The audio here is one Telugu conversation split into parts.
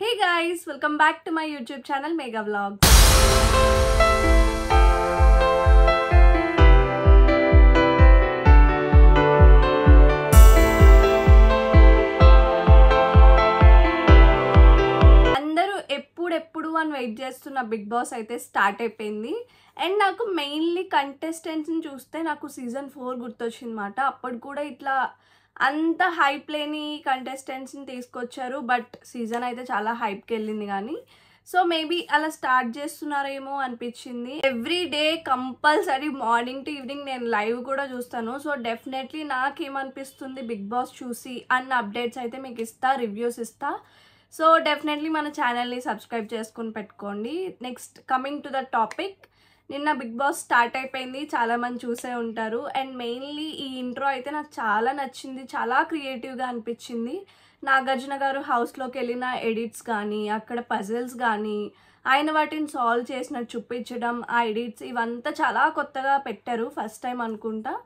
Hey guys, welcome back to my YouTube channel Mega Vlogs. అందరూ ఎప్పుడు అని వెయిట్ చేస్తున్న బిగ్ బాస్ అయితే స్టార్ట్ అయిపోయింది. అండ్ నాకు మెయిన్లీ కంటెస్టెంట్స్ని చూస్తే నాకు సీజన్ 4 గుర్తొచ్చిందన్నమాట. అప్పుడు కూడా ఇట్లా అంత హైప్ లేని కంటెస్టెంట్స్ని తీసుకొచ్చారు, బట్ సీజన్ అయితే చాలా హైప్కి వెళ్ళింది. కానీ సో మేబీ అలా స్టార్ట్ చేస్తున్నారేమో అనిపించింది. Every day compulsory morning to evening నేను లైవ్ కూడా చూస్తాను. సో డెఫినెట్లీ నాకేమనిపిస్తుంది బిగ్ బాస్ చూసి అన్న అప్డేట్స్ అయితే మీకు ఇస్తా, రివ్యూస్ ఇస్తా. సో డెఫినెట్లీ మన ఛానల్ని సబ్స్క్రైబ్ చేసుకుని పెట్టుకోండి. Next coming to the topic, నిన్న బిగ్ బాస్ స్టార్ట్ అయిపోయింది, చాలామంది చూసే ఉంటారు. అండ్ మెయిన్లీ ఈ ఇంట్రో అయితే నాకు చాలా నచ్చింది, చాలా క్రియేటివ్గా అనిపించింది. నాగార్జున గారు హౌస్లోకి వెళ్ళిన ఎడిట్స్ కానీ, అక్కడ పజిల్స్ కానీ, ఆయన వాటిని సాల్వ్ చేసినట్టు చూపించడం, ఆ ఎడిట్స్ ఇవంతా చాలా కొత్తగా పెట్టారు, ఫస్ట్ టైం అనుకుంటా.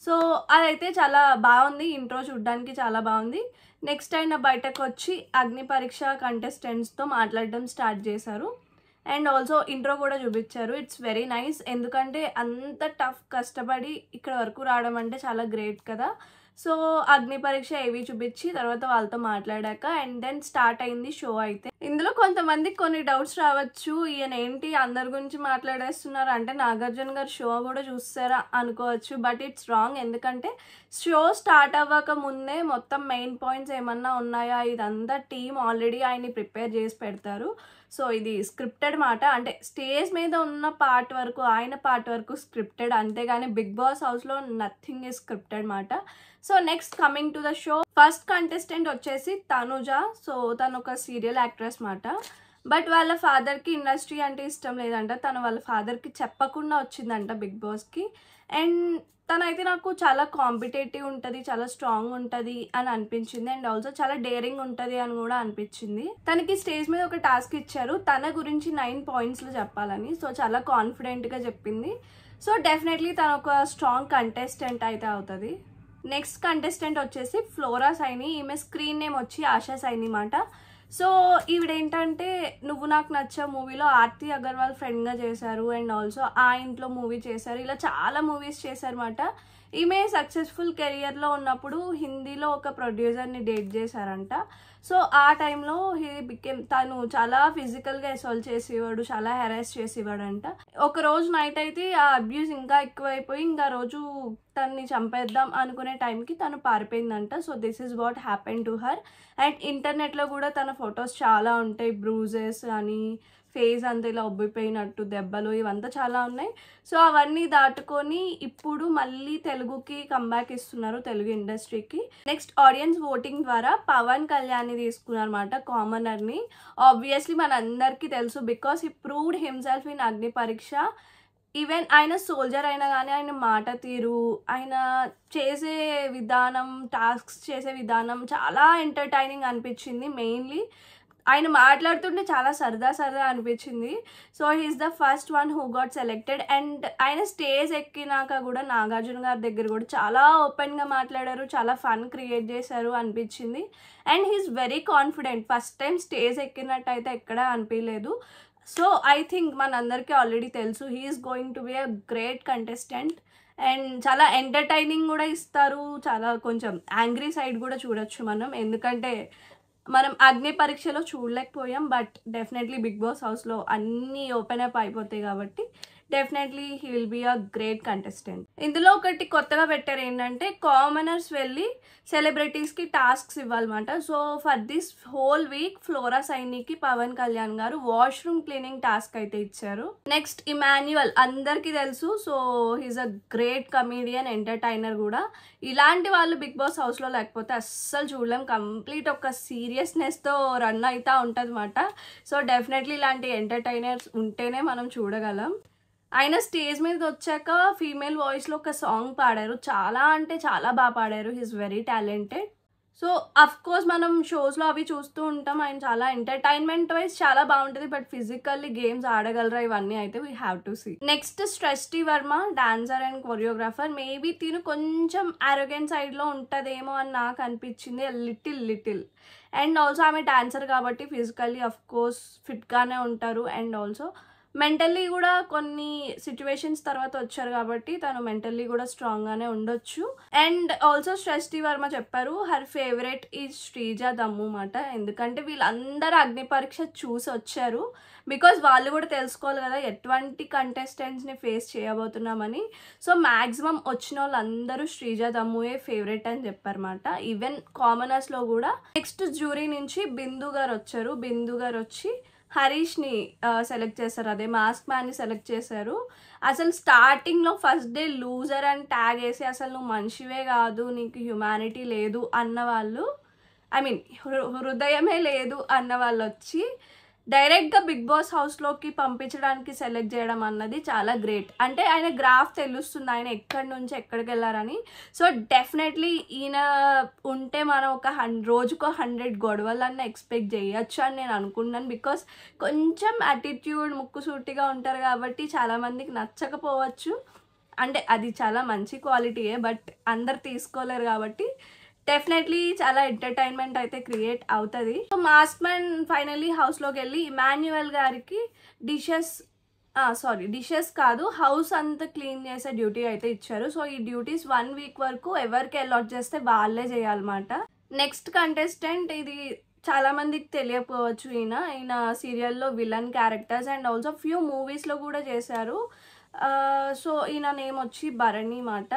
సో అదైతే చాలా బాగుంది, ఇంట్రో చూడడానికి చాలా బాగుంది. నెక్స్ట్ ఆయన బయటకు వచ్చి అగ్ని పరీక్ష కంటెస్టెంట్స్తో మాట్లాడడం స్టార్ట్ చేశారు. అండ్ ఆల్సో ఇంట్రో కూడా చూపించారు. ఇట్స్ వెరీ నైస్, ఎందుకంటే అంత టఫ్ కష్టపడి ఇక్కడ వరకు రావడం అంటే చాలా గ్రేట్ కదా. సో అగ్ని పరీక్ష ఏవి చూపించి తర్వాత వాళ్ళతో మాట్లాడాక అండ్ దెన్ స్టార్ట్ అయింది షో. అయితే ఇందులో కొంతమందికి కొన్ని డౌట్స్ రావచ్చు, ఈయన ఏంటి అందరి గురించి మాట్లాడేస్తున్నారు అంటే నాగార్జున గారు షో కూడా చూస్తారా అనుకోవచ్చు. బట్ ఇట్స్ రాంగ్, ఎందుకంటే షో స్టార్ట్ అవ్వక ముందే మొత్తం మెయిన్ పాయింట్స్ ఏమన్నా ఉన్నాయా ఇదంతా టీమ్ ఆల్రెడీ ఆయన్ని ప్రిపేర్ చేసి పెడతారు. సో ఇది స్క్రిప్టెడ్ మాట, అంటే స్టేజ్ మీద ఉన్న పార్ట్ వరకు, ఆయన పార్ట్ వరకు స్క్రిప్టెడ్, అంతేగాని బిగ్ బాస్ హౌస్లో నథింగ్ ఈజ్ స్క్రిప్టెడ్ మాట. So next coming to the show, first contestant వచ్చేసి తనుజ. సో తను ఒక సీరియల్ యాక్ట్రెస్ మాట. బట్ వాళ్ళ ఫాదర్కి ఇండస్ట్రీ అంటే ఇష్టం లేదంట, తను వాళ్ళ ఫాదర్కి చెప్పకుండా వచ్చిందంట బిగ్ బాస్కి. అండ్ తనైతే నాకు చాలా కాంపిటేటివ్ ఉంటుంది, చాలా స్ట్రాంగ్ ఉంటుంది అని అనిపించింది. అండ్ ఆల్సో చాలా డేరింగ్ ఉంటుంది అని కూడా అనిపించింది. తనకి స్టేజ్ మీద ఒక టాస్క్ ఇచ్చారు, తన గురించి 9 పాయింట్స్లో చెప్పాలని. సో చాలా కాన్ఫిడెంట్గా చెప్పింది. సో డెఫినెట్లీ తను ఒక స్ట్రాంగ్ కంటెస్టెంట్ అయితే అవుతుంది. నెక్స్ట్ కంటెస్టెంట్ వచ్చేసి ఫ్లోరా సైని. ఈమె స్క్రీన్ నేమ్ వచ్చి ఆశా సైని మాట. సో ఈవిడేంటంటే నువ్వు నాకు నచ్చే మూవీలో ఆర్తి అగర్వాల్ ఫ్రెండ్గా చేశారు. అండ్ ఆల్సో ఆ ఇంట్లో మూవీ చేశారు, ఇలా చాలా మూవీస్ చేశారన్నమాట. ఈమె సక్సెస్ఫుల్ కెరియర్లో ఉన్నప్పుడు హిందీలో ఒక ప్రొడ్యూసర్ని డేట్ చేశారంట. సో ఆ టైంలో తను చాలా ఫిజికల్గా అసాల్ట్ చేసేవాడు, చాలా హెరాస్ చేసేవాడు అంట. ఒక రోజు నైట్ అయితే ఆ అబ్యూస్ ఇంకా ఎక్కువైపోయి ఇంకా రోజు తనని చంపేద్దాం అనుకునే టైంకి తను పారిపోయిందంట. So this is what happen to her. And ఇంటర్నెట్లో కూడా తన ఫొటోస్ చాలా ఉంటాయి, బ్రూజెస్ అని, ఫేస్ అంతా ఇలా ఉబ్బిపోయినట్టు దెబ్బలు ఇవంతా చాలా ఉన్నాయి. సో అవన్నీ దాటుకొని ఇప్పుడు మళ్ళీ తెలుగుకి కంబ్యాక్ ఇస్తున్నారు, తెలుగు ఇండస్ట్రీకి. నెక్స్ట్ ఆడియన్స్ ఓటింగ్ ద్వారా పవన్ కళ్యాణ్ని తీసుకున్నారన్నమాట, కామనర్ని. ఆబ్వియస్లీ మనందరికీ తెలుసు, because he proved himself in అగ్ని పరీక్ష. ఈవెన్ ఆయన సోల్జర్ అయినా కానీ ఆయన మాట తీరు, ఆయన చేసే విధానం, టాస్క్స్ చేసే విధానం చాలా ఎంటర్టైనింగ్ అనిపించింది. మెయిన్లీ ఆయన మాట్లాడుతుంటే చాలా సరదా అనిపించింది. So he's the first one who got selected. And ఆయన స్టేజ్ ఎక్కినాక కూడా నాగార్జున గారి దగ్గర కూడా చాలా ఓపెన్గా మాట్లాడారు, చాలా ఫన్ క్రియేట్ చేశారు అనిపించింది. And he's very confident, first time stage ఎక్కినట్టు అయితే ఎక్కడా అనిపించలేదు. సో ఐ థింక్ మనందరికీ ఆల్రెడీ తెలుసు he's going to be a great contestant. And చాలా ఎంటర్టైనింగ్ కూడా ఇస్తారు, చాలా కొంచెం యాంగ్రీ సైడ్ కూడా చూడొచ్చు మనం, ఎందుకంటే మనం అగ్ని పరీక్షలో చూడలేకపోయాం. బట్ డెఫినెట్లీ బిగ్ బాస్ హౌస్లో అన్నీ ఓపెన్ అప్ అయిపోతాయి కాబట్టి definitely he will be a great contestant. ఇందులో ఒకటి కొత్తగా పెట్టారు ఏంటంటే కామనర్స్ వెళ్ళి సెలబ్రిటీస్కి టాస్క్స్ ఇవ్వాలన్నమాట. So for this whole week Flora సైనికి పవన్ కళ్యాణ్ గారు వాష్రూమ్ క్లీనింగ్ టాస్క్ అయితే ఇచ్చారు. నెక్స్ట్ ఇమాన్యువల్ అందరికీ తెలుసు. So he's a great comedian, entertainer కూడా. ఇలాంటి వాళ్ళు బిగ్ బాస్ హౌస్లో లేకపోతే అస్సలు చూడలేం, కంప్లీట్ ఒక సీరియస్నెస్తో రన్ అవుతూ ఉంటుంది అన్నమాట. సో డెఫినెట్లీ ఇలాంటి ఎంటర్టైనర్స్ ఉంటేనే మనం చూడగలం. ఆయన స్టేజ్ మీద వచ్చాక ఫీమేల్ వాయిస్లో ఒక సాంగ్ పాడారు, చాలా అంటే చాలా బాగా పాడారు. He's very talented. So course మనం షోస్లో అవి చూస్తూ ఉంటాం. ఆయన చాలా ఎంటర్టైన్మెంట్ వైజ్ చాలా బాగుంటుంది. బట్ ఫిజికల్లీ గేమ్స్ ఆడగలరా ఇవన్నీ అయితే we have to see. Next Srushti Varma, dancer and choreographer. Maybe తిను కొంచెం అరోగెంట్ సైడ్లో ఉంటుందేమో అని నాకు అనిపించింది, లిటిల్. అండ్ ఆల్సో ఆమె డాన్సర్ కాబట్టి ఫిజికల్లీ కోర్స్ ఫిట్గానే ఉంటారు. అండ్ ఆల్సో మెంటల్లీ కూడా కొన్ని సిచ్యువేషన్స్ తర్వాత వచ్చారు కాబట్టి తను మెంటల్లీ కూడా స్ట్రాంగ్గానే ఉండొచ్చు. అండ్ ఆల్సో సృష్టి వర్మ చెప్పారు హర్ ఫేవరెట్ ఈజ్ శ్రీజ దమ్ము మాట. ఎందుకంటే వీళ్ళందరూ అగ్ని పరీక్ష చూసి వచ్చారు. బికాజ్ వాళ్ళు కూడా తెలుసుకోవాలి కదా ఎటువంటి కంటెస్టెంట్స్ని ఫేస్ చేయబోతున్నామని. సో మ్యాక్సిమం వచ్చిన వాళ్ళందరూ శ్రీజ దమ్ముయే ఫేవరెట్ అని చెప్పారన్నమాట. ఈవెన్ కామనర్స్లో కూడా. నెక్స్ట్ జ్యూరీ నుంచి బిందు గారు వచ్చారు. బిందు గారు వచ్చి హరీష్ని సెలెక్ట్ చేశారు, అదే మాస్క్ మ్యాన్ని సెలెక్ట్ చేశారు. అసలు స్టార్టింగ్లో ఫస్ట్ డే లూజర్ అని ట్యాగ్ వేసి అసలు నువ్వు మనిషివే కాదు, నీకు హ్యుమానిటీ లేదు అన్న వాళ్ళు, ఐ మీన్ హృదయమే లేదు అన్న వాళ్ళు వచ్చి డైరెక్ట్గా బిగ్ బాస్ హౌస్లోకి పంపించడానికి సెలెక్ట్ చేయడం అన్నది చాలా గ్రేట్. అంటే ఆయన గ్రాఫ్ తెలుస్తుంది ఆయన ఎక్కడి నుంచి ఎక్కడికి వెళ్ళారని. సో డెఫినెట్లీ ఈయన ఉంటే మనం ఒక రోజుకో 100 గొడవలన్నా ఎక్స్పెక్ట్ చేయొచ్చు అని నేను అనుకున్నాను. బికాస్ కొంచెం యాటిట్యూడ్ ముక్కుసూటిగా ఉంటారు కాబట్టి చాలామందికి నచ్చకపోవచ్చు. అంటే అది చాలా మంచి క్వాలిటీయే, బట్ అందరు తీసుకోలేరు కాబట్టి డెఫినెట్లీ చాలా ఎంటర్టైన్మెంట్ అయితే క్రియేట్ అవుతుంది. సో మాస్క్ మ్యాన్ ఫైనల్లీ హౌస్లోకి వెళ్ళి ఇమాన్యుయల్ గారికి డిషెస్ కాదు హౌస్ అంతా క్లీన్ చేసే డ్యూటీ అయితే ఇచ్చారు. సో ఈ డ్యూటీస్ 1 వీక్ వరకు ఎవరికి అలాట్ చేస్తే వాళ్ళే చేయాలన్నమాట. నెక్స్ట్ కంటెస్టెంట్, ఇది చాలా మందికి తెలియకపోవచ్చు, ఈయన సీరియల్లో villain characters and also few మూవీస్లో కూడా చేశారు. సో ఈయన నేమ్ వచ్చి భరణి మాట.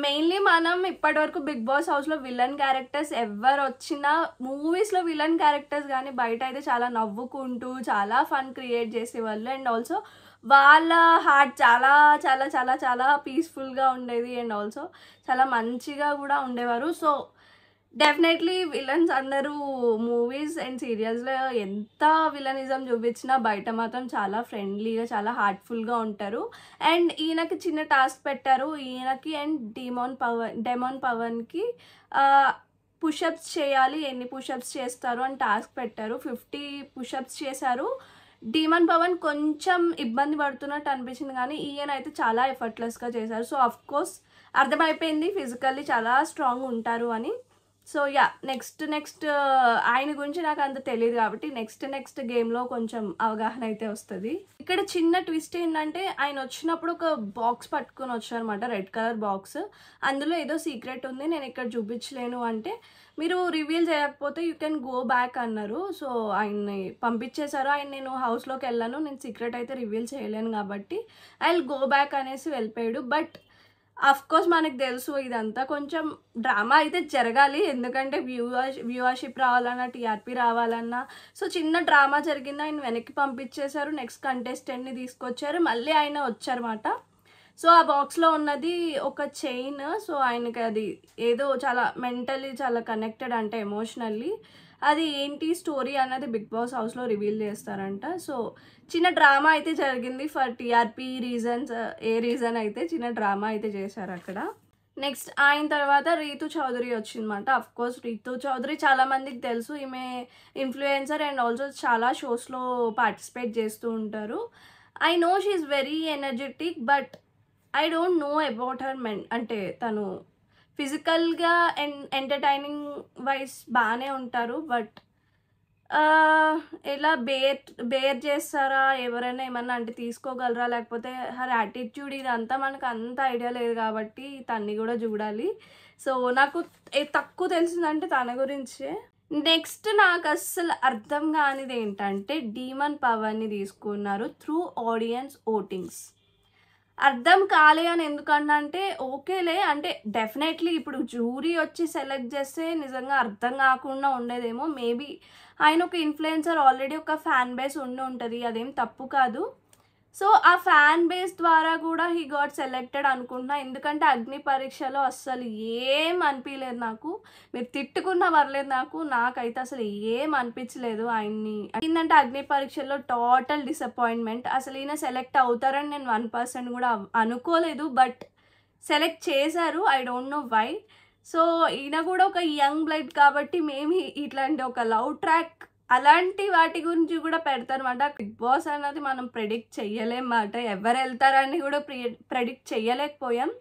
మెయిన్లీ మనం ఇప్పటివరకు బిగ్ బాస్ హౌస్లో విలన్ క్యారెక్టర్స్ ఎవరు వచ్చినా మూవీస్లో విలన్ క్యారెక్టర్స్ కానీ బయట అయితే చాలా నవ్వుకుంటూ చాలా ఫన్ క్రియేట్ చేసేవాళ్ళు. అండ్ ఆల్సో వాళ్ళ హార్ట్ చాలా చాలా చాలా చాలా పీస్ఫుల్గా ఉండేది. అండ్ ఆల్సో చాలా మంచిగా కూడా ఉండేవారు. సో డెఫినెట్లీ విలన్స్ అందరూ మూవీస్ అండ్ సీరియల్స్లో ఎంత విలనిజం చూపించినా బయట మాత్రం చాలా ఫ్రెండ్లీగా చాలా హార్ట్ఫుల్గా ఉంటారు. అండ్ ఈయనకి చిన్న టాస్క్ పెట్టారు, ఈయనకి అండ్ డెమోన్ పవన్కి పుషప్స్ చేయాలి, ఎన్ని పుషప్స్ చేస్తారు అని టాస్క్ పెట్టారు. 50 పుషప్స్ చేశారు. డీమన్ పవన్ కొంచెం ఇబ్బంది పడుతున్నట్టు అనిపించింది కానీ ఈయన అయితే చాలా ఎఫర్ట్లెస్గా చేశారు. సో కోర్స్ అర్థమైపోయింది ఫిజికల్లీ చాలా స్ట్రాంగ్ ఉంటారు అని. సో యా నెక్స్ట్ ఆయన గురించి నాకు అంత తెలియదు కాబట్టి నెక్స్ట్ గేమ్లో కొంచెం అవగాహన అయితే వస్తుంది. ఇక్కడ చిన్న ట్విస్ట్ ఏంటంటే ఆయన వచ్చినప్పుడు ఒక బాక్స్ పట్టుకొని వచ్చారనమాట, రెడ్ కలర్ బాక్స్. అందులో ఏదో సీక్రెట్ ఉంది, నేను ఇక్కడ చూపించలేను అంటే మీరు రివీల్ చేయకపోతే యూ కెన్ గో బ్యాక్ అన్నారు. సో ఆయన్ని పంపించేశారు. ఆయన నేను హౌస్లోకి వెళ్ళాను, నేను సీక్రెట్ అయితే రివీల్ చేయలేను కాబట్టి ఐ విల్ గో బ్యాక్ అనేసి వెళ్ళిపోయాడు. బట్ కోర్స్ మనకు తెలుసు ఇదంతా కొంచెం డ్రామా అయితే జరగాలి, ఎందుకంటే వ్యూవర్షిప్ రావాలన్నా టీఆర్పీ రావాలన్నా. సో చిన్న డ్రామా జరిగింది, ఆయన వెనక్కి పంపించేశారు. నెక్స్ట్ కంటెస్టెంట్ని తీసుకొచ్చారు, మళ్ళీ ఆయన వచ్చారన్నమాట. సో ఆ బాక్స్లో ఉన్నది ఒక చైన్. సో ఆయనకి అది ఏదో చాలా మెంటలీ చాలా కనెక్టెడ్ అంటే ఎమోషనల్లీ. అది ఏంటి స్టోరీ అన్నది బిగ్ బాస్ హౌస్లో రివీల్ చేస్తారంట. సో చిన్న డ్రామా అయితే జరిగింది for TRP reasons, A reason అయితే చిన్న డ్రామా అయితే చేశారు అక్కడ. నెక్స్ట్ ఆయన తర్వాత రీతు చౌదరి వచ్చిందన్నమాట. కోర్స్ రీతు చౌదరి చాలా మందికి తెలుసు, ఈమె ఇన్ఫ్లుయెన్సర్ అండ్ ఆల్సో చాలా షోస్లో పార్టిసిపేట్ చేస్తూ ఉంటారు. I know she is very energetic but I don't know about her అంటే తను ఫిజికల్గా అండ్ ఎంటర్టైనింగ్ వైజ్ బాగానే ఉంటారు. బట్ ఎలా బేర్ చేస్తారా, ఎవరైనా ఏమన్నా అంటే తీసుకోగలరా, లేకపోతే హర్ యాటిట్యూడ్ ఇదంతా మనకు అంత ఐడియా లేదు కాబట్టి తన్ని కూడా చూడాలి. సో నాకు తక్కువ తెలిసిందంటే తన గురించే. నెక్స్ట్ నాకు అస్సలు అర్థం కానిది ఏంటంటే డీమన్ పవర్ని తీసుకున్నారు త్రూ ఆడియన్స్ ఓటింగ్స్. అర్థం కాలే అని ఎందుకంటే ఓకేలే అంటే డెఫినెట్లీ ఇప్పుడు జ్యూరీ వచ్చి సెలెక్ట్ చేస్తే నిజంగా అర్థం కాకుండా ఉండేదేమో. మేబీ ఆయన ఒక ఇన్ఫ్లుయెన్సర్, ఆల్రెడీ ఒక ఫ్యాన్ బేస్ ఉంటుంది, అదేం తప్పు కాదు. సో ఆ ఫ్యాన్ బేస్ ద్వారా కూడా హీ గాట్ సెలెక్టెడ్ అనుకుంటున్నా. ఎందుకంటే అగ్ని పరీక్షలో అస్సలు ఏం అనిపించలేదు నాకు. మీరు తిట్టుకున్నా పర్లేదు, నాకైతే అసలు ఏం అనిపించలేదు ఆయన్ని. ఏంటంటే అగ్ని పరీక్షలో టోటల్ డిసప్పాయింట్మెంట్. అసలు ఈయన సెలెక్ట్ అవుతారని నేను 1% కూడా అనుకోలేదు, బట్ సెలెక్ట్ చేశారు. I don't know why. So ఈయన కూడా ఒక యంగ్ బ్లడ్ కాబట్టి మేము ఇట్లాంటి ఒక లవ్ ట్రాక్ అలాంటి వాటి గురించి కూడా పెడతారనమాట. బిగ్ బాస్ అన్నది మనం ప్రెడిక్ట్ చెయ్యలేమాట, ఎవరు వెళ్తారని కూడా ప్రెడిక్ట్ చెయ్యలేకపోయాం.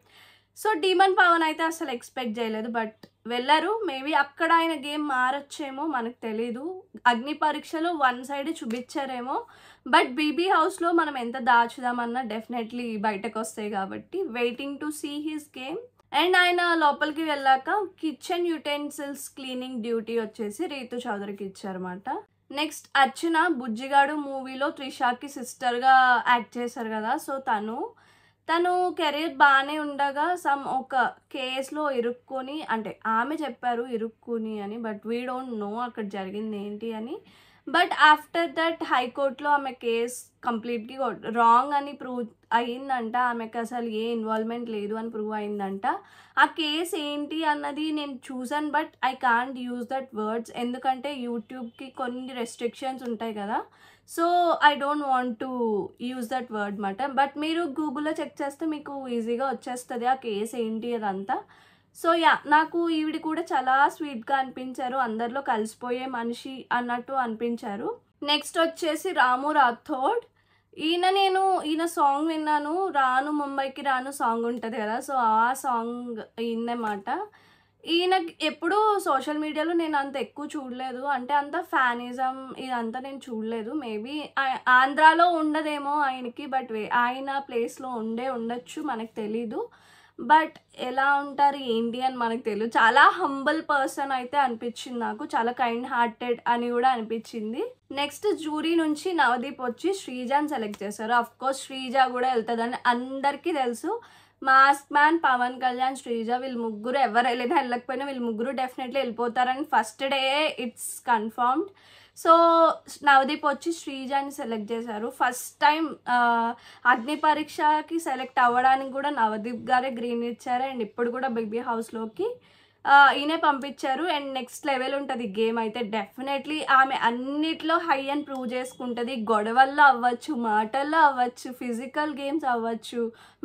సో డీమన్ పవన్ అయితే అసలు ఎక్స్పెక్ట్ చేయలేదు, బట్ వెళ్ళరు. మేబీ అక్కడ ఆయన గేమ్ మారొచ్చేమో, మనకు తెలీదు. అగ్ని పరీక్షలో వన్ సైడ్ చూపించారేమో, బట్ బీబీ హౌస్లో మనం ఎంత దాచుదామన్నా డెఫినెట్లీ బయటకు వస్తాయి కాబట్టి waiting to see his game. And ఆయన లోపలికి వెళ్ళాక కిచెన్ యుటెన్సిల్స్ క్లీనింగ్ డ్యూటీ వచ్చేసి రీతు చౌదరికి ఇచ్చారన్నమాట. నెక్స్ట్ అర్చన బుజ్జిగాడు మూవీలో త్రిషాకి సిస్టర్గా యాక్ట్ చేశారు కదా. సో తను కెరీర్ బాగానే ఉండగా ఒక కేసులో ఇరుక్కుని, అంటే ఆమె చెప్పారు ఇరుక్కుని అని, బట్ వీ డోంట్ నో అక్కడ జరిగింది ఏంటి అని. బట్ ఆఫ్టర్ దట్ హైకోర్టులో ఆమె కేస్ కంప్లీట్గా రాంగ్ అని ప్రూవ్ అయ్యిందంట. ఆమెకు అసలు ఏ ఇన్వాల్వ్మెంట్ లేదు అని ప్రూవ్ అయిందంట. ఆ కేస్ ఏంటి అన్నది నేను చూసాను, but I can't use that words, ఎందుకంటే యూట్యూబ్కి కొన్ని రెస్ట్రిక్షన్స్ ఉంటాయి కదా. So I don't want to use that word మాట. బట్ మీరు గూగుల్లో చెక్ చేస్తే మీకు ఈజీగా వచ్చేస్తుంది ఆ కేస్ ఏంటి అదంతా. సో నాకు ఈవిడ కూడా చాలా స్వీట్గా అనిపించారు, అందరిలో కలిసిపోయే మనిషి అన్నట్టు అనిపించారు. నెక్స్ట్ వచ్చేసి రాము రాథోడ్. ఈయన సాంగ్ విన్నాను, రాను ముంబైకి రాను సాంగ్ ఉంటుంది కదా. సో ఆ సాంగ్ ఈయనమాట. ఈయనకి ఎప్పుడు సోషల్ మీడియాలో నేను అంత ఎక్కువ చూడలేదు, అంటే అంత ఫ్యానిజం ఇదంతా నేను చూడలేదు. మేబీ ఆంధ్రాలో ఉండదేమో ఆయనకి, బట్ ఆయన ప్లేస్లో ఉండొచ్చు, మనకు తెలీదు. బట్ ఎలా ఉంటారు ఏంటి అని మనకు తెలియదు. చాలా హంబుల్ పర్సన్ అయితే అనిపించింది నాకు, చాలా కైండ్ హార్టెడ్ అని కూడా అనిపించింది. నెక్స్ట్ జూరీ నుంచి నవదీప్ వచ్చి శ్రీజాని సెలెక్ట్ చేశారు. అఫ్ కోర్స్ శ్రీజ కూడా వెళ్తుందని అందరికీ తెలుసు. మాస్క్ మ్యాన్, పవన్ కళ్యాణ్, శ్రీజ వీళ్ళు ముగ్గురు ఎవరు వెళ్ళకపోయినా వీళ్ళు ముగ్గురు డెఫినెట్లీ వెళ్ళిపోతారని first day it's confirmed. So Navdeep వచ్చి శ్రీజాని సెలెక్ట్ చేశారు. ఫస్ట్ టైం అగ్ని పరీక్షకి సెలెక్ట్ అవ్వడానికి కూడా నవదీప్ గారే గ్రీన్ ఇచ్చారు. అండ్ ఇప్పుడు కూడా బీబీ హౌస్లోకి ఈయనే పంపించారు. అండ్ నెక్స్ట్ లెవెల్ ఉంటుంది గేమ్ అయితే డెఫినెట్లీ. ఆమె అన్నిట్లో హై అని ప్రూవ్ చేసుకుంటుంది. గొడవల్లో అవ్వచ్చు, మాటల్లో అవ్వచ్చు, ఫిజికల్ గేమ్స్ అవ్వచ్చు,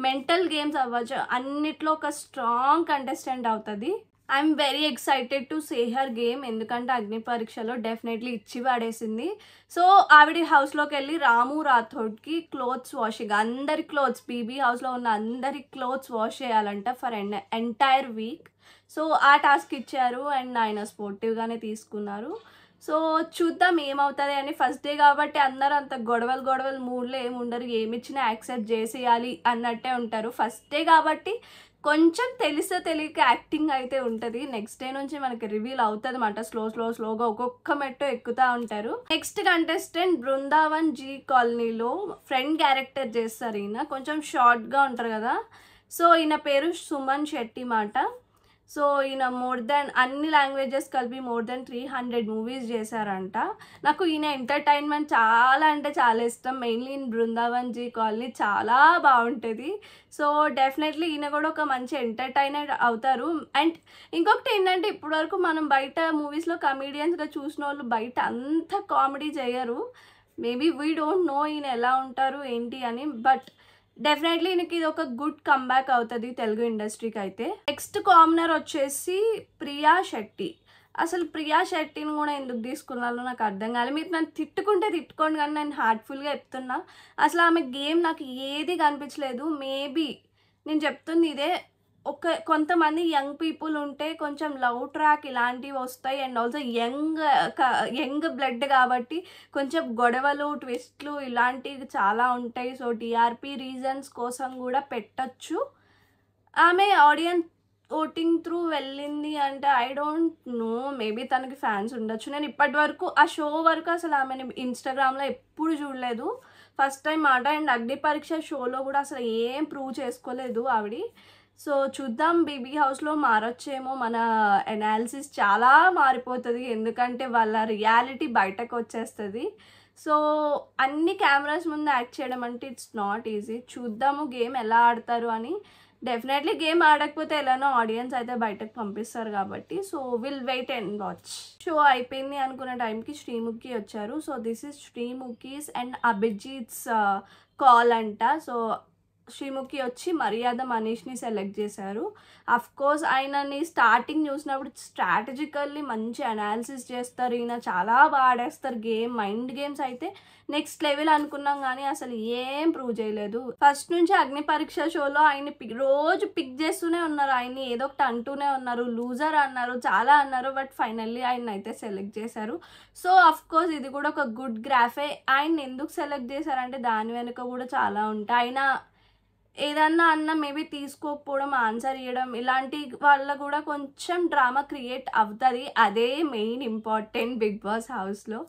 మెంటల్ గేమ్స్ అవ్వచ్చు, అన్నిట్లో ఒక స్ట్రాంగ్ కంటెస్టెంట్ అవుతుంది. I'm very excited to say her game, ఎందుకంటే అగ్ని పరీక్షలో డెఫినెట్లీ ఇచ్చి పడేసింది. సో ఆవిడ హౌస్లోకి వెళ్ళి రాము రాథోడ్కి క్లోత్స్ వాషింగ్, అందరి క్లోత్స్ బీబీ హౌస్లో ఉన్న అందరి క్లోత్స్ వాష్ చేయాలంట ఫర్ ఎంటైర్ వీక్. సో ఆ టాస్క్ ఇచ్చారు అండ్ ఆయన స్పోర్టివ్గానే తీసుకున్నారు. సో చూద్దాం ఏమవుతుంది అని. ఫస్ట్ డే కాబట్టి అందరూ అంత గొడవలు మూడ్లో ఏముండరు, ఏమిచ్చినా యాక్సెప్ట్ చేసేయాలి అన్నట్టే ఉంటారు. ఫస్ట్ డే కాబట్టి కొంచెం తెలియక యాక్టింగ్ అయితే ఉంటుంది. నెక్స్ట్ డే నుంచి మనకి రివీల్ అవుతుంది అన్నమాట. స్లోగా ఒక్కొక్క మెట్టు ఎక్కుతూ ఉంటారు. నెక్స్ట్ కంటెస్టెంట్ బృందావన్ జీ కాలనీలో ఫ్రెండ్ క్యారెక్టర్ చేస్తారు. ఈయన కొంచెం షార్ట్గా ఉంటారు కదా. సో ఈయన పేరు సుమన్ శెట్టి మాట. సో ఈయన మోర్ దెన్ అన్ని లాంగ్వేజెస్ కలిపి మోర్ దెన్ 300 మూవీస్ చేశారంట. నాకు ఈయన ఎంటర్టైన్మెంట్ చాలా అంటే చాలా ఇష్టం. Mainly in Brindavan G colony చాలా బాగుంటుంది. సో డెఫినెట్లీ ఈయన కూడా ఒక మంచి ఎంటర్టైనర్ అవుతారు. అండ్ ఇంకొకటి ఏంటంటే ఇప్పటివరకు మనం బయట మూవీస్లో కమీడియన్స్గా చూసిన వాళ్ళు బయట అంత కామెడీ చేయరు. మేబీ వీ డోంట్ నో ఈయన ఎలా ఉంటారు ఏంటి అని, బట్ డెఫినెట్లీ ఈయనకి ఇది ఒక గుడ్ కంబ్యాక్ అవుతుంది తెలుగు ఇండస్ట్రీకి అయితే. నెక్స్ట్ కామనర్ వచ్చేసి ప్రియా శెట్టి. అసలు ప్రియా శెట్టిని కూడా ఎందుకు తీసుకున్నారో నాకు అర్థం కాలేదు. మీరు నన్ను తిట్టుకోండి కానీ నేను హార్ట్ఫుల్గా చెప్తున్నా, అసలు ఆమె గేమ్ నాకు ఏది కనిపించలేదు. మేబీ నేను చెప్తుంది ఇదే, కొంతమంది యంగ్ పీపుల్ ఉంటే కొంచెం లవ్ ట్రాక్ ఇలాంటివి వస్తాయి. అండ్ ఆల్సో యంగ్ బ్లడ్ కాబట్టి కొంచెం గొడవలు, ట్విస్ట్లు ఇలాంటివి చాలా ఉంటాయి. సో టీఆర్పీ రీజన్స్ కోసం కూడా పెట్టచ్చు. ఆమె ఆడియన్స్ ఓటింగ్ త్రూ వెళ్ళింది అంటే ఐ డోంట్ నో, మేబీ తనకి ఫ్యాన్స్ ఉండొచ్చు. నేను ఇప్పటి వరకు ఆ షో వరకు అసలు ఆమెని ఇన్స్టాగ్రామ్లో ఎప్పుడు చూడలేదు, ఫస్ట్ టైం మాట. అండ్ అగ్ని పరీక్ష షోలో కూడా అసలు ఏం ప్రూవ్ చేసుకోలేదు ఆవిడ. సో చూద్దాం, బీబీ హౌస్లో మారొచ్చేమో. మన అనాలిసిస్ చాలా మారిపోతుంది, ఎందుకంటే వాళ్ళ రియాలిటీ బయటకు వచ్చేస్తుంది. సో అన్ని కెమెరాస్ ముందు యాక్ట్ చేయడం అంటే ఇట్స్ నాట్ ఈజీ. చూద్దాము గేమ్ ఎలా ఆడతారు అని. డెఫినెట్లీ గేమ్ ఆడకపోతే ఎలానో ఆడియన్స్ అయితే బయటకు పంపిస్తారు కాబట్టి. So will wait and watch. Show అయిపోయింది అనుకున్న టైంకి శ్రీముఖి వచ్చారు. సో దిస్ ఇస్ శ్రీముఖీస్ అండ్ అభిజిత్స్ కాల్ అంట. సో శ్రీముఖి వచ్చి మర్యాద మనీష్ని సెలెక్ట్ చేశారు. కోర్స్ ఆయనని స్టార్టింగ్ చూసినప్పుడు స్ట్రాటజికల్లీ మంచి అనాలిసిస్ చేస్తారు, ఈయన చాలా బాగా ఆడేస్తారు గేమ్, మైండ్ గేమ్స్ అయితే నెక్స్ట్ లెవెల్ అనుకున్నాం కానీ అసలు ఏం ప్రూవ్ చేయలేదు. ఫస్ట్ నుంచి అగ్ని పరీక్ష షోలో ఆయన్ని రోజు పిక్ చేస్తూనే ఉన్నారు, ఆయన్ని ఏదో ఒకటి అంటూనే ఉన్నారు, లూజర్ అన్నారు, చాలా అన్నారు, బట్ ఫైనల్లీ ఆయన అయితే సెలెక్ట్ చేశారు. సో కోర్స్ ఇది కూడా ఒక గుడ్ గ్రాఫే. ఆయన ఎందుకు సెలెక్ట్ చేశారంటే దాని వెనుక కూడా చాలా ఉంటాయి. ఆయన ఏదన్నా అన్న మేబీ తీసుకోకపోవడం, ఆన్సర్ ఇవ్వడం, ఇలాంటి వల్ల కూడా కొంచెం డ్రామా క్రియేట్ అవుతుంది. అదే మెయిన్ ఇంపార్టెంట్ బిగ్ బాస్ హౌస్లో.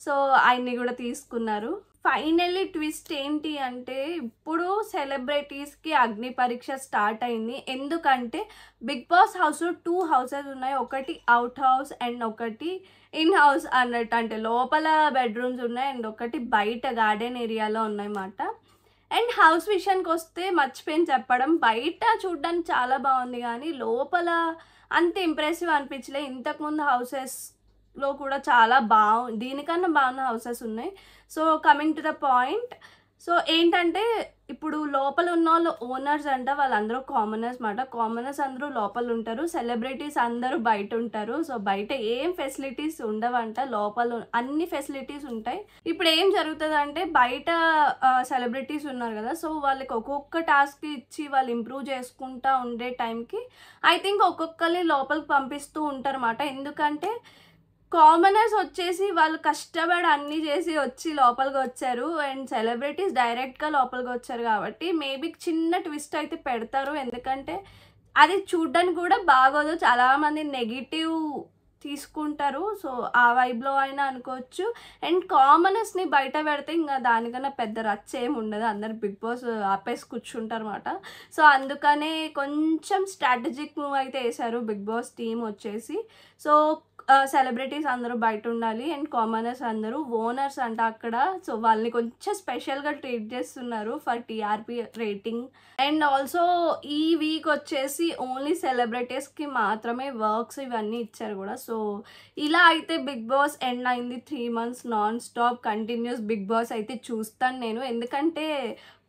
సో ఆయన్ని కూడా తీసుకున్నారు. ఫైనల్లీ ట్విస్ట్ ఏంటి అంటే ఇప్పుడు సెలబ్రిటీస్కి అగ్ని పరీక్ష స్టార్ట్ అయింది. ఎందుకంటే బిగ్ బాస్ హౌస్లో 2 హౌసెస్ ఉన్నాయి, ఒకటి అవుట్ హౌస్ అండ్ ఒకటి ఇన్ హౌస్ అన్నట్టు, అంటే లోపల బెడ్రూమ్స్ ఉన్నాయి అండ్ ఒకటి బయట గార్డెన్ ఏరియాలో ఉన్నాయన్నమాట. అండ్ హౌస్ విషయానికి వస్తే మర్చిపోయిన చెప్పడం, బయట చూడడానికి చాలా బాగుంది కానీ లోపల అంత ఇంప్రెసివ్ అనిపించలే. ఇంతకుముందు హౌసెస్లో కూడా చాలా దీనికన్నా బాగున్న హౌసెస్ ఉన్నాయి. So coming to the point, so ఏంటంటే ఇప్పుడు లోపల ఉన్న వాళ్ళు ఓనర్స్ అంట, వాళ్ళందరూ కామనర్స్ మాట. కామనర్స్ అందరూ లోపల ఉంటారు, సెలబ్రిటీస్ అందరూ బయట ఉంటారు. సో బయట ఏం ఫెసిలిటీస్ ఉండవంట, లోపల అన్ని ఫెసిలిటీస్ ఉంటాయి. ఇప్పుడు ఏం జరుగుతుంది అంటే బయట సెలబ్రిటీస్ ఉన్నారు కదా, సో వాళ్ళకి ఒక్కొక్క టాస్క్ ఇచ్చి వాళ్ళు ఇంప్రూవ్ చేసుకుంటూ ఉండే టైంకి ఐ థింక్ ఒక్కొక్కరిని లోపలికి పంపిస్తూ ఉంటారు అన్నమాట. ఎందుకంటే కామనర్స్ వచ్చేసి వాళ్ళు కష్టపడి అన్నీ చేసి వచ్చి లోపలికి వచ్చారు అండ్ సెలబ్రిటీస్ డైరెక్ట్గా లోపలికి వచ్చారు కాబట్టి మేబీ చిన్న ట్విస్ట్ అయితే పెడతారు. ఎందుకంటే అది చూడ్డానికి కూడా బాగోదు, చాలామంది నెగిటివ్ తీసుకుంటారు. సో ఆ వైబ్లో అయినా అనుకోవచ్చు. అండ్ కామనర్స్ని బయట పెడితే ఇంకా దానికన్నా పెద్ద రచ్చ ఏమి ఉండదు, అందరు బిగ్ బాస్ ఆపేసి కూర్చుంటారు అన్నమాట. సో అందుకనే కొంచెం స్ట్రాటజిక్ మూవ్ అయితే వేశారు బిగ్ బాస్ టీమ్ వచ్చేసి. సో సెలబ్రిటీస్ అందరూ బయట ఉండాలి అండ్ కామనర్స్ అందరూ ఓనర్స్ అంట అక్కడ. సో వాళ్ళని కొంచెం స్పెషల్గా ట్రీట్ చేస్తున్నారు for TRP rating. And also ఈ వీక్ వచ్చేసి ఓన్లీ సెలబ్రిటీస్కి మాత్రమే వర్క్స్ ఇవన్నీ ఇచ్చారు కూడా. సో ఇలా అయితే బిగ్ బాస్ ఎండ్ అయింది. 3 months non stop continuous Bigg Boss అయితే చూస్తాను నేను, ఎందుకంటే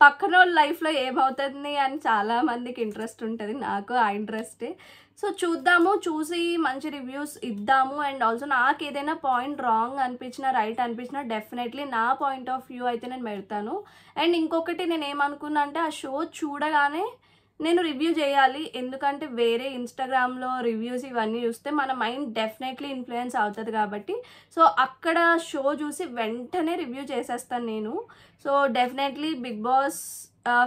పక్కన వాళ్ళ లైఫ్లో ఏమవుతుంది అని చాలామందికి ఇంట్రెస్ట్ ఉంటుంది, నాకు ఆ ఇంట్రెస్టే. సో చూద్దాము, చూసి మంచి రివ్యూస్ ఇద్దాము. అండ్ ఆల్సో నాకు ఏదైనా పాయింట్ రాంగ్ అనిపించినా రైట్ అనిపించినా డెఫినెట్లీ నా పాయింట్ ఆఫ్ వ్యూ అయితే నేను పెడతాను. అండ్ ఇంకొకటి నేను ఏమనుకున్నా అంటే ఆ షో చూడగానే నేను రివ్యూ చేయాలి, ఎందుకంటే వేరే ఇన్స్టాగ్రామ్లో రివ్యూస్ ఇవన్నీ చూస్తే మన మైండ్ డెఫినెట్లీ ఇన్ఫ్లుయెన్స్ అవుతుంది కాబట్టి. సో అక్కడ షో చూసి వెంటనే రివ్యూ చేసేస్తాను నేను. So definitely Bigg Boss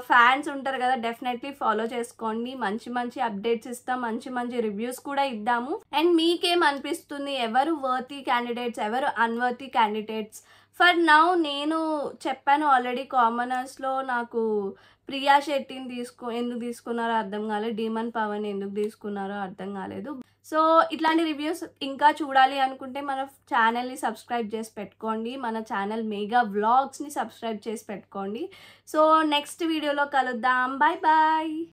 fans ఉంటారు కదా, డెఫినెట్లీ ఫాలో చేసుకోండి, మంచి మంచి అప్డేట్స్ ఇస్తాం, మంచి మంచి రివ్యూస్ కూడా ఇద్దాము. అండ్ మీకేం అనిపిస్తుంది, ఎవరు వర్తీ క్యాండిడేట్స్, ఎవరు అన్వర్తీ క్యాండిడేట్స్? ఫర్ నౌ నేను చెప్పాను ఆల్రెడీ, కామనర్స్లో నాకు ప్రియా శెట్టిని ఎందుకు తీసుకున్నారో అర్థం కాలేదు, డీమన్ పవన్ ఎందుకు తీసుకున్నారో అర్థం కాలేదు. సో ఇట్లాంటి రివ్యూస్ ఇంకా చూడాలి అనుకుంటే మన ఛానల్ని సబ్స్క్రైబ్ చేసి పెట్టుకోండి, మన ఛానల్ మెగా వ్లాగ్స్ని సబ్స్క్రైబ్ చేసి పెట్టుకోండి. సో నెక్స్ట్ వీడియోలో కలుద్దాం, బాయ్ బాయ్.